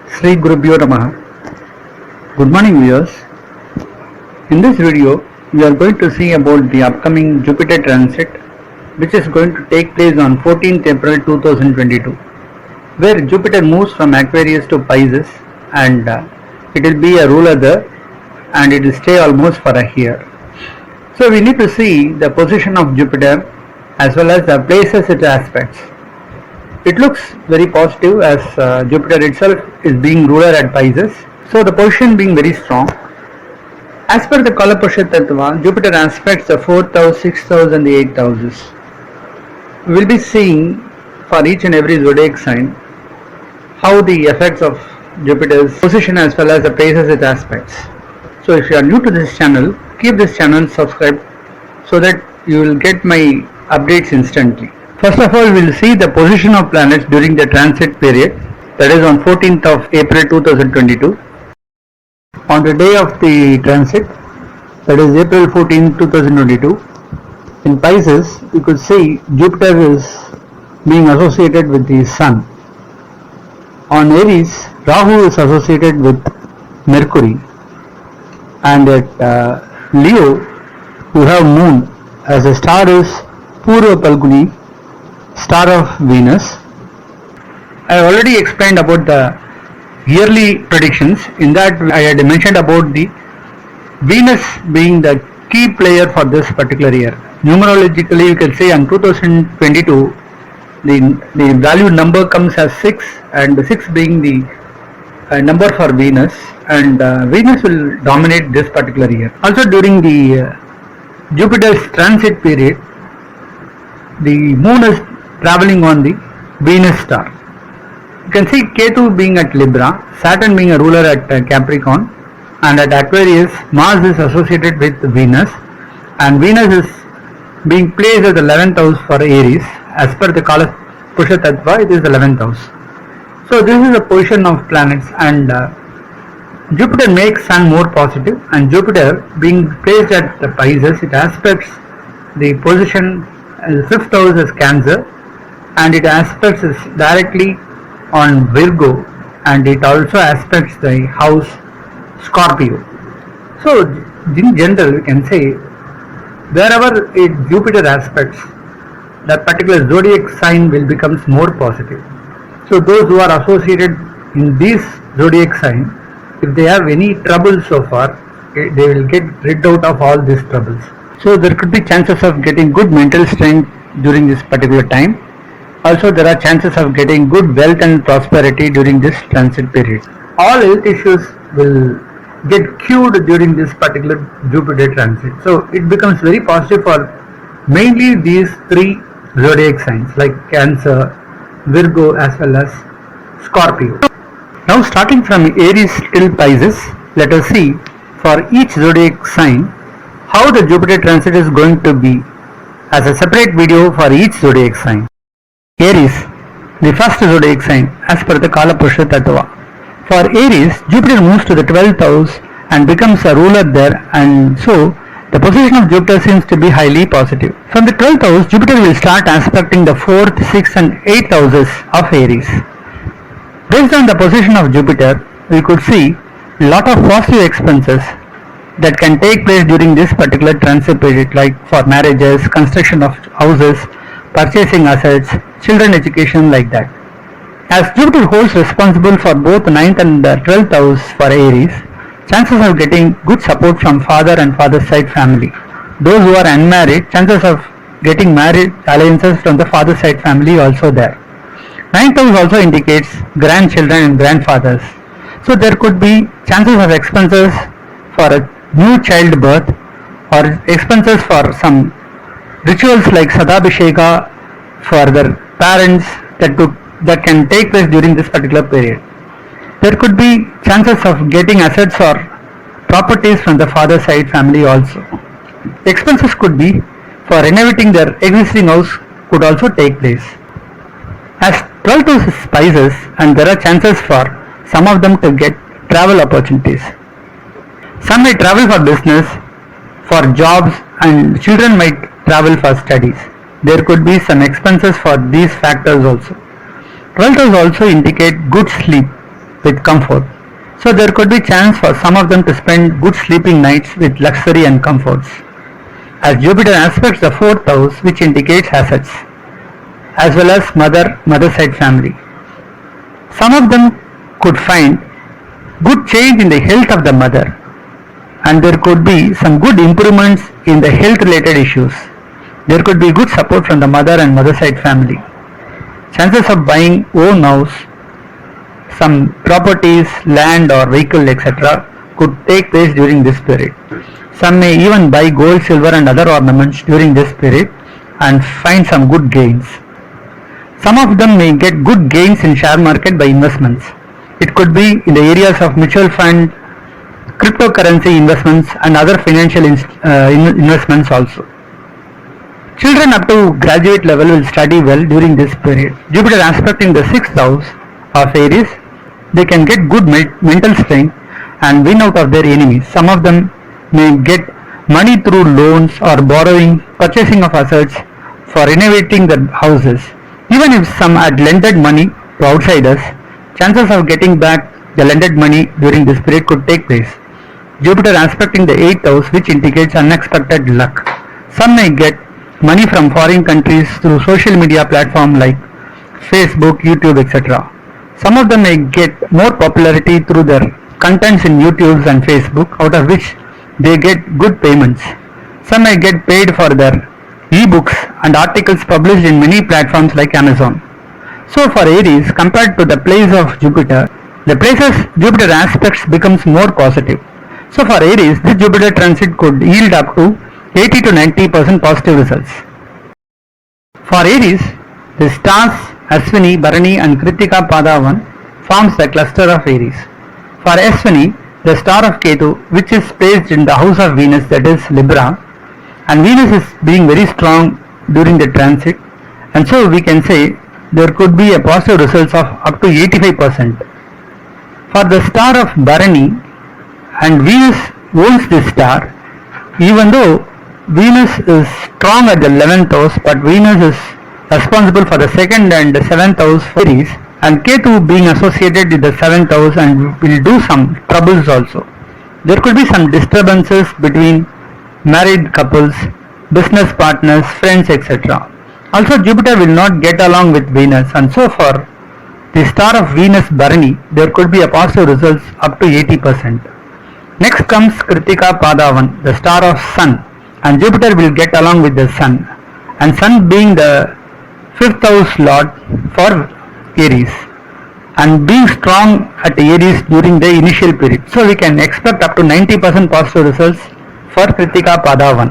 Sri Guru Namaha. Good morning viewers. In this video we are going to see about the upcoming Jupiter transit which is going to take place on 14th April 2022, where Jupiter moves from Aquarius to Pisces and it will be a ruler there and it will stay almost for a year. So we need to see the position of Jupiter as well as the places it aspects. It looks very positive as Jupiter itself is being ruler at Pisces, so the position being very strong. As per the Kalapusha Tattva, Jupiter aspects the 4th house, 6th house and the 8th houses. We will be seeing for each and every zodiac sign how the effects of Jupiter's position as well as the places it aspects. So if you are new to this channel, keep this channel subscribed so that you will get my updates instantly. First of all, we will see the position of planets during the transit period, that is on 14th of April 2022. On the day of the transit, that is April 14, 2022, in Pisces, you could see Jupiter is being associated with the Sun. On Aries, Rahu is associated with Mercury. And at Leo, you have Moon as a star is Purva Palguni, star of Venus. I already explained about the yearly predictions. In that I had mentioned about the Venus being the key player for this particular year. Numerologically you can say in 2022 the value number comes as 6 and the 6 being the number for Venus, and Venus will dominate this particular year. Also during the Jupiter's transit period, the moon is traveling on the Venus star. You can see Ketu being at Libra, Saturn being a ruler at Capricorn, and at Aquarius Mars is associated with Venus, and Venus is being placed at the 11th house for Aries. As per the Kala Pusha Tattva, it is the 11th house. So this is the position of planets, and Jupiter makes Sun more positive, and Jupiter being placed at the Pisces, it aspects the position as 5th house as Cancer, and it aspects is directly on Virgo, and it also aspects the house Scorpio. So in general we can say wherever Jupiter aspects, that particular zodiac sign will become more positive. So those who are associated in these zodiac sign, if they have any trouble so far, they will get rid out of all these troubles. So there could be chances of getting good mental strength during this particular time. Also there are chances of getting good wealth and prosperity during this transit period. All health issues will get cured during this particular Jupiter transit. So it becomes very positive for mainly these 3 zodiac signs like Cancer, Virgo as well as Scorpio. Now starting from Aries till Pisces, let us see for each zodiac sign how the Jupiter transit is going to be as a separate video for each zodiac sign. Aries, the first zodiac sign as per the Kala Purusha Tattva. For Aries, Jupiter moves to the 12th house and becomes a ruler there, and so the position of Jupiter seems to be highly positive. From the 12th house, Jupiter will start aspecting the 4th, 6th and 8th houses of Aries. Based on the position of Jupiter, we could see a lot of positive expenses that can take place during this particular transit period, like for marriages, construction of houses, purchasing assets, children education, like that. As Jupiter holds responsible for both 9th and 12th house for Aries, chances of getting good support from father and father's side family. Those who are unmarried, chances of getting marriage alliances from the father's side family also there. 9th house also indicates grandchildren and grandfathers. So there could be chances of expenses for a new child birth or expenses for some rituals like Sadabhisheka for their parents that can take place during this particular period. There could be chances of getting assets or properties from the father side family also. Expenses could be for renovating their existing house could also take place. As 12th house is Pisces, and there are chances for some of them to get travel opportunities. Some may travel for business, for jobs, and children might travel for studies. There could be some expenses for these factors also. 12th house also indicate good sleep with comfort. So there could be chance for some of them to spend good sleeping nights with luxury and comforts. As Jupiter aspects the 4th house, which indicates assets, as well as mother side family. Some of them could find good change in the health of the mother, and there could be some good improvements in the health related issues. There could be good support from the mother and mother side family. Chances of buying own house, some properties, land or vehicle etc. could take place during this period. Some may even buy gold, silver and other ornaments during this period and find some good gains. Some of them may get good gains in share market by investments. It could be in the areas of mutual fund, cryptocurrency investments and other financial investments also. Children up to graduate level will study well during this period. Jupiter aspecting the 6th house of Aries, they can get good mental strength and win out of their enemies. Some of them may get money through loans or borrowing, purchasing of assets for renovating their houses. Even if some had lended money to outsiders, chances of getting back the lended money during this period could take place. Jupiter aspecting the 8th house, which indicates unexpected luck. Some may get money from foreign countries through social media platforms like Facebook, YouTube, etc. Some of them may get more popularity through their contents in YouTube and Facebook, out of which they get good payments. Some may get paid for their e-books and articles published in many platforms like Amazon. So for Aries, compared to the place of Jupiter, the places Jupiter aspects becomes more positive. So for Aries, this Jupiter transit could yield up to 80 to 90% positive results. For Aries, the stars Ashwini, Bharani and Kritika Padavan forms the cluster of Aries. For Ashwini, the star of Ketu, which is placed in the house of Venus, that is Libra, and Venus is being very strong during the transit, and so we can say there could be a positive results of up to 85%. For the star of Bharani, and Venus owns this star, even though Venus is strong at the 11th house, but Venus is responsible for the 2nd and 7th house for Aries, and Ketu being associated with the 7th house and will do some troubles also. There could be some disturbances between married couples, business partners, friends, etc. Also Jupiter will not get along with Venus, and so for the star of Venus Bharani, there could be a positive results up to 80%. Next comes Kritika Padavan, the star of Sun, and Jupiter will get along with the Sun, and Sun being the 5th house lord for Aries and being strong at Aries during the initial period. So we can expect up to 90% positive results for Kritika Padavan.